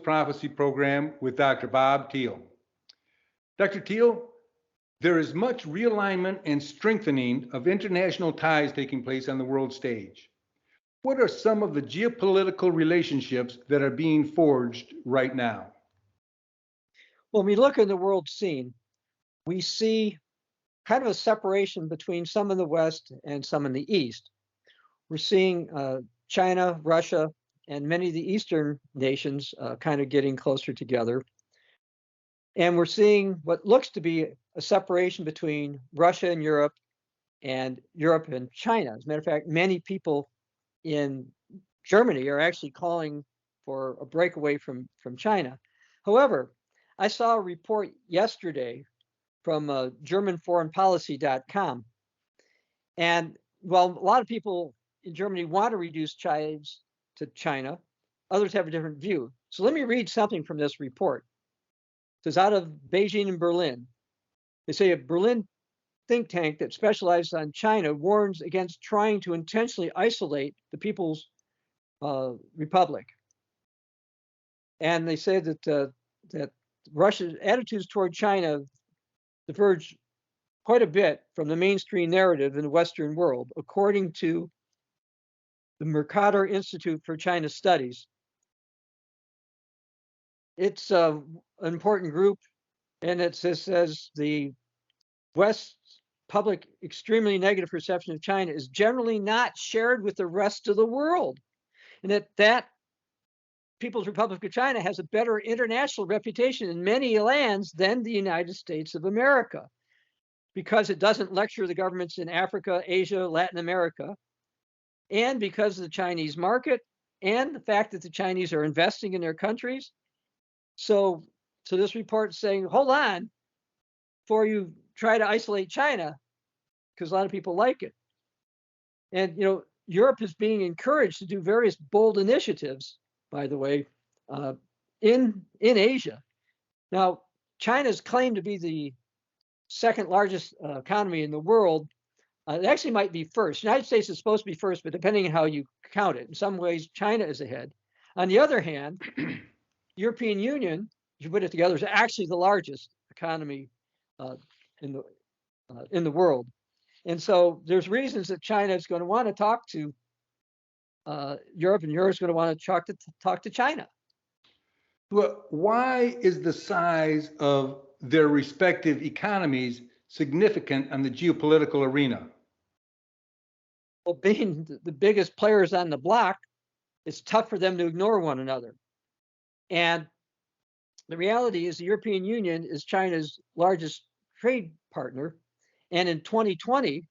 Prophecy program with Dr. Bob Thiel. Dr. Thiel, there is much realignment and strengthening of international ties taking place on the world stage. What are some of the geopolitical relationships that are being forged right now? When we look at the world scene, we see kind of a separation between some in the West and some in the East. We're seeing China, Russia, and many of the Eastern nations kind of getting closer together. And we're seeing what looks to be a separation between Russia and Europe and China. As a matter of fact, many people in Germany are actually calling for a breakaway from China. However, I saw a report yesterday from GermanForeignPolicy.com. And while a lot of people in Germany want to reduce ties to China, others have a different view. So let me read something from this report. It's out of Beijing and Berlin. They say a Berlin think tank that specializes on China warns against trying to intentionally isolate the People's Republic. And they say that Russia's attitudes toward China diverge quite a bit from the mainstream narrative in the Western world, according to the Mercator Institute for China Studies. It's an important group, and it says the West's public extremely negative perception of China is generally not shared with the rest of the world, and that People's Republic of China has a better international reputation in many lands than the United States of America, because it doesn't lecture the governments in Africa, Asia, Latin America, and because of the Chinese market and the fact that the Chinese are investing in their countries. So this report is saying, hold on, before you try to isolate China, because a lot of people like it. And, Europe is being encouraged to do various bold initiatives, by the way, in Asia. Now, China's claimed to be the second largest economy in the world. It actually might be first. The United States is supposed to be first, but depending on how you count it, in some ways, China is ahead. On the other hand, European Union, if you put it together, is actually the largest economy in the world. And so there's reasons that China is going to want to talk to Europe, and Europe is going to want to talk to China. Well, why is the size of their respective economies significant on the geopolitical arena? Well, being the biggest players on the block, it's tough for them to ignore one another. And the reality is the European Union is China's largest trade partner. And in 2020,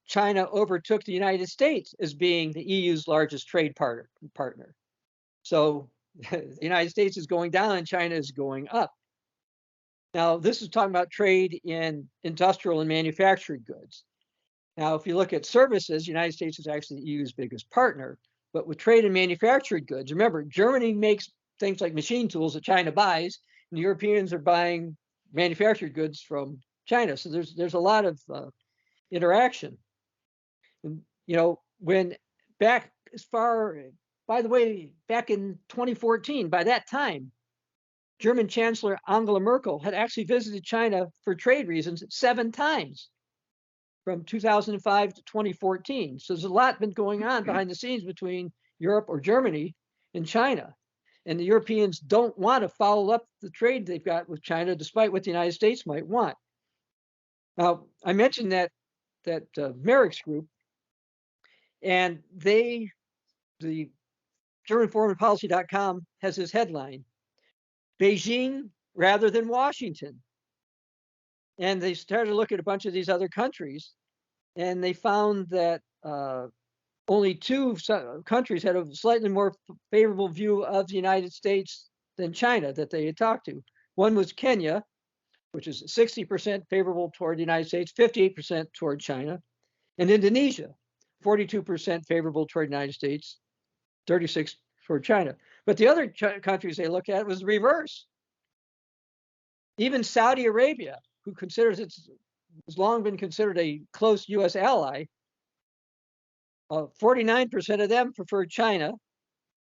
China overtook the United States as being the EU's largest trade partner. So the United States is going down and China is going up. Now, this is talking about trade in industrial and manufactured goods. Now, if you look at services, the United States is actually the EU's biggest partner. But with trade and manufactured goods, remember, Germany makes things like machine tools that China buys, and the Europeans are buying manufactured goods from China. So there's a lot of interaction. And, when back as far, by the way, back in 2014, by that time, German Chancellor Angela Merkel had actually visited China for trade reasons 7 times from 2005 to 2014. So there's a lot been going on behind the scenes between Europe or Germany and China. And the Europeans don't want to follow up the trade they've got with China, despite what the United States might want. Now, I mentioned that MERICS group, and the GermanForeignPolicy.com has this headline, Beijing rather than Washington. And they started to look at a bunch of these other countries, and they found that only 2 countries had a slightly more favorable view of the United States than China that they had talked to. One was Kenya, which is 60% favorable toward the United States, 58% toward China, and Indonesia, 42% favorable toward the United States, 36% toward China. But the other countries they looked at was the reverse. Even Saudi Arabia, who has long been considered a close U.S. ally, 49% of them preferred China,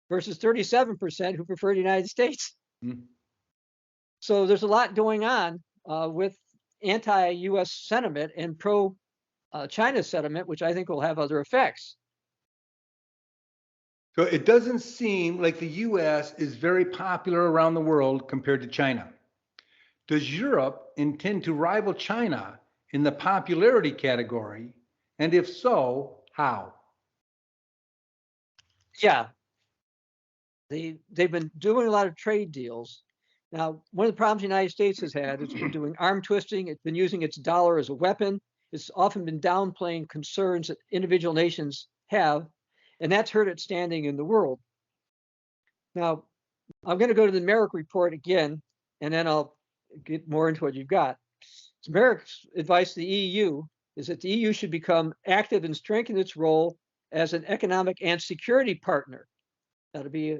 versus 37% who prefer the United States. Mm. So there's a lot going on with anti-US sentiment and pro-China sentiment, which I think will have other effects. So it doesn't seem like the US is very popular around the world compared to China. Does Europe intend to rival China in the popularity category? And if so, how? Yeah, they've been doing a lot of trade deals. Now, one of the problems the United States has had, it's been doing arm twisting, it's been using its dollar as a weapon, it's often been downplaying concerns that individual nations have, and that's hurt its standing in the world. Now, I'm going to go to the MERIC report again, and then I'll get more into what you've got. So MERIC's advice to the EU is that the EU should become active and strengthen its role as an economic and security partner. Now, to be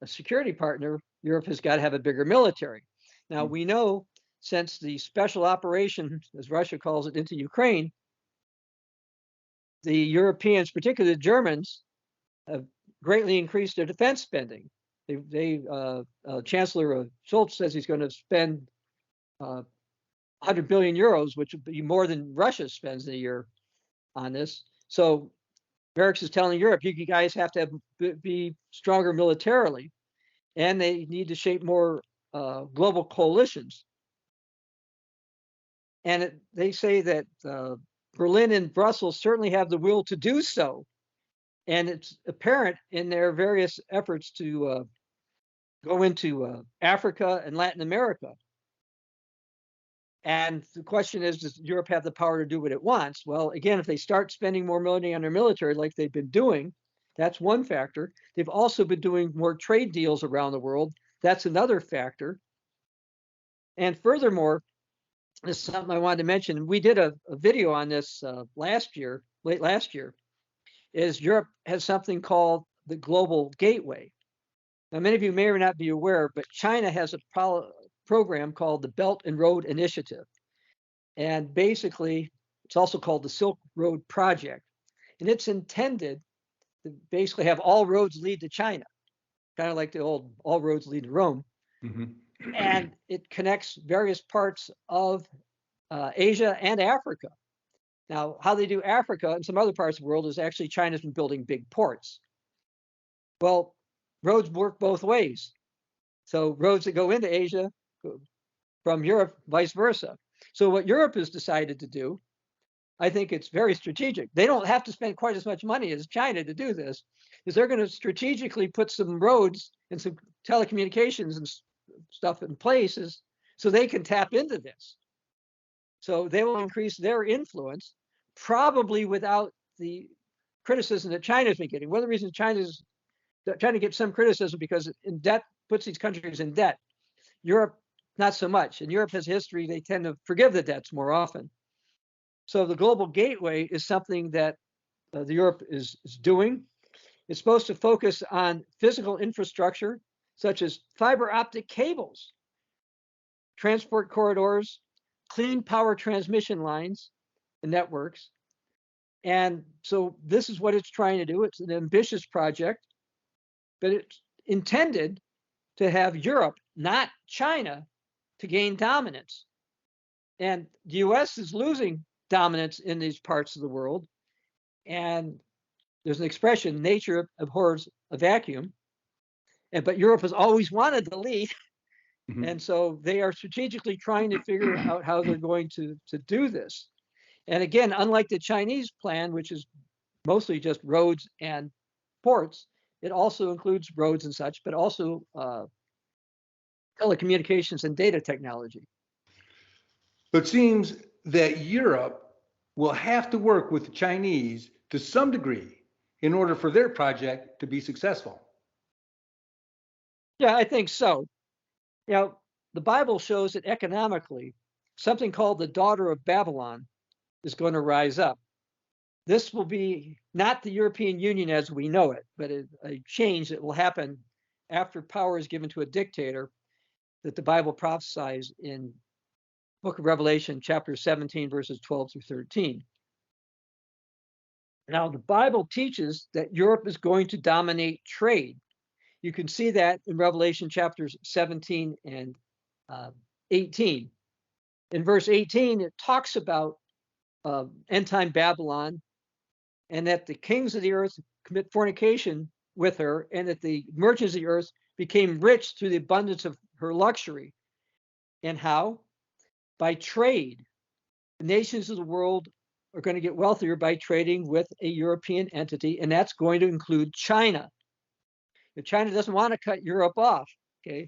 a security partner, Europe has got to have a bigger military. Now, we know since the special operation, as Russia calls it, into Ukraine, the Europeans, particularly the Germans, have greatly increased their defense spending. Chancellor Scholz says he's going to spend 100 billion euros, which would be more than Russia spends in a year on this. So MERICS is telling Europe, you guys have to be stronger militarily, and they need to shape more global coalitions. And they say that Berlin and Brussels certainly have the will to do so. And it's apparent in their various efforts to go into Africa and Latin America. And the question is, does Europe have the power to do what it wants? Well, again, if they start spending more money on their military like they've been doing, that's one factor. They've also been doing more trade deals around the world. That's another factor. And furthermore, this is something I wanted to mention. We did a video on this late last year, is Europe has something called the Global Gateway. Now, many of you may or not be aware, but China has a program called the Belt and Road Initiative. And basically, it's also called the Silk Road Project. And it's intended to basically have all roads lead to China, kind of like the old all roads lead to Rome. Mm-hmm. And it connects various parts of Asia and Africa. Now, how they do Africa and some other parts of the world is actually China's been building big ports. Well, roads work both ways. So roads that go into Asia from Europe, vice versa. So what Europe has decided to do, I think it's very strategic. They don't have to spend quite as much money as China to do this, is they're going to strategically put some roads and some telecommunications and stuff in places so they can tap into this. So they will increase their influence, probably without the criticism that China's been getting. One of the reasons China's trying to get some criticism because in debt puts these countries in debt. Europe, not so much. In Europe has history, they tend to forgive the debts more often. So the Global Gateway is something that the Europe is doing. It's supposed to focus on physical infrastructure, such as fiber optic cables, transport corridors, clean power transmission lines and networks. And so this is what it's trying to do. It's an ambitious project, but it's intended to have Europe, not China, to gain dominance. And the US is losing dominance in these parts of the world. And there's an expression, nature abhors a vacuum. But Europe has always wanted the lead. Mm-hmm. And so they are strategically trying to figure out how they're going to do this. And again, unlike the Chinese plan, which is mostly just roads and ports, it also includes roads and such, but also telecommunications and data technology. It seems that Europe will have to work with the Chinese to some degree in order for their project to be successful. Yeah, I think so. You know, the Bible shows that economically, something called the daughter of Babylon is going to rise up. This will be not the European Union as we know it, but a change that will happen after power is given to a dictator that the Bible prophesies in Book of Revelation, chapter 17, verses 12 through 13. Now, the Bible teaches that Europe is going to dominate trade. You can see that in Revelation chapters 17 and 18. In verse 18, it talks about end time Babylon, and that the kings of the earth commit fornication with her, and that the merchants of the earth became rich through the abundance of her luxury. And how? By trade. The nations of the world are going to get wealthier by trading with a European entity, and that's going to include China. If China doesn't want to cut Europe off, okay?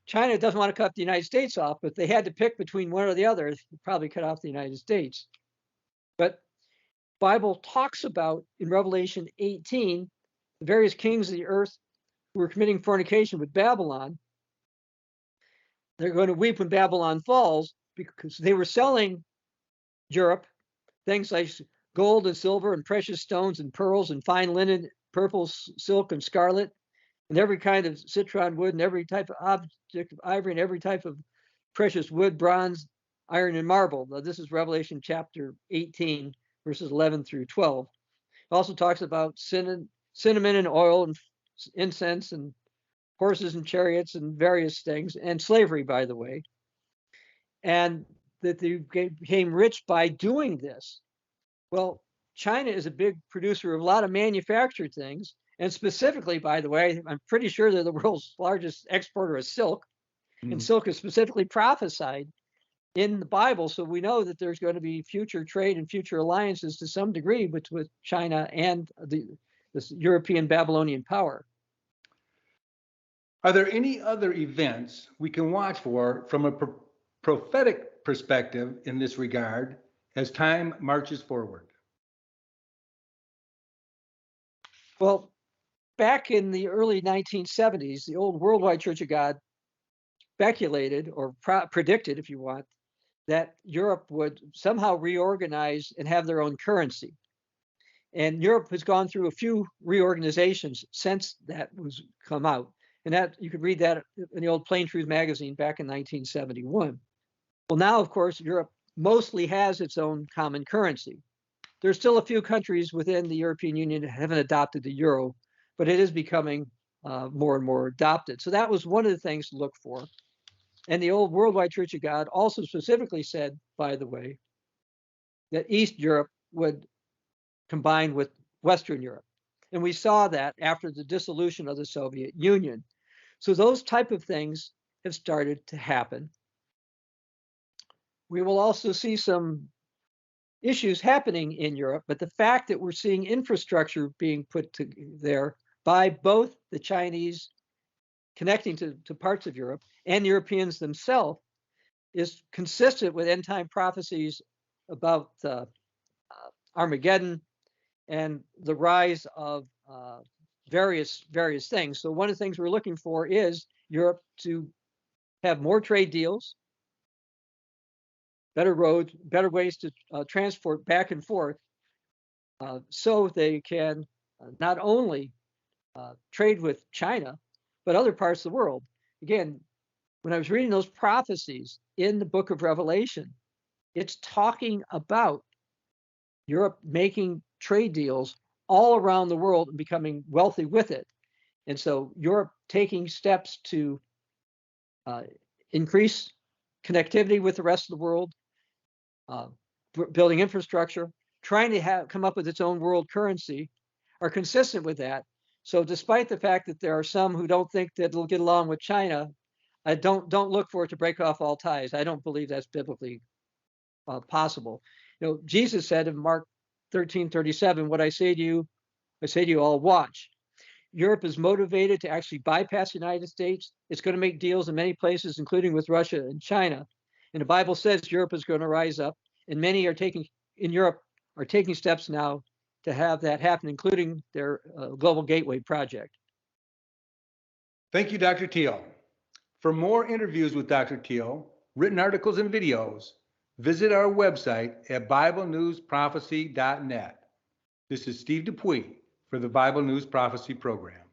China doesn't want to cut the United States off, but they had to pick between one or the other. They'd probably cut off the United States. But Bible talks about in Revelation 18, the various kings of the earth who were committing fornication with Babylon. They're going to weep when Babylon falls because they were selling Europe things like gold and silver and precious stones and pearls and fine linen, purple, silk, and scarlet, and every kind of citron wood and every type of object of ivory and every type of precious wood, bronze, iron, and marble. Now, this is Revelation chapter 18, verses 11 through 12. It also talks about cinnamon and oil and incense and horses and chariots and various things, and slavery, by the way. And that they became rich by doing this. Well, China is a big producer of a lot of manufactured things. And specifically, by the way, I'm pretty sure they're the world's largest exporter of silk. And silk is specifically prophesied in the Bible. So we know that there's going to be future trade and future alliances to some degree with China and this European Babylonian power. Are there any other events we can watch for from a prophetic perspective in this regard as time marches forward? Well, back in the early 1970s, the old Worldwide Church of God speculated or predicted, if you want, that Europe would somehow reorganize and have their own currency. And Europe has gone through a few reorganizations since that was come out. And that you could read that in the old Plain Truth magazine back in 1971. Well, now, of course, Europe mostly has its own common currency. There's still a few countries within the European Union that haven't adopted the euro, but it is becoming more and more adopted. So that was one of the things to look for. And the old Worldwide Church of God also specifically said, by the way, that East Europe would combine with Western Europe. And we saw that after the dissolution of the Soviet Union. So those type of things have started to happen. We will also see some issues happening in Europe, but the fact that we're seeing infrastructure being put to there by both the Chinese connecting to parts of Europe and Europeans themselves is consistent with end time prophecies about Armageddon and the rise of various things. So one of the things we're looking for is Europe to have more trade deals, better roads, better ways to transport back and forth, so they can not only trade with China, but other parts of the world. Again, when I was reading those prophecies in the book of Revelation, it's talking about Europe making trade deals all around the world and becoming wealthy with it. And so Europe taking steps to increase connectivity with the rest of the world, building infrastructure, trying to come up with its own world currency, are consistent with that. So despite the fact that there are some who don't think that it'll get along with China, I don't look for it to break off all ties. I don't believe that's biblically possible. You know, Jesus said in Mark 13:37, what I say to you all, watch. Europe is motivated to actually bypass the United States. It's going to make deals in many places, including with Russia and China. And the Bible says Europe is going to rise up, and many in Europe are taking steps now to have that happen, including their Global Gateway project. Thank you, Dr. Thiel. For more interviews with Dr. Thiel, written articles and videos, visit our website at BibleNewsProphecy.net. This is Steve Dupuie for the Bible News Prophecy Program.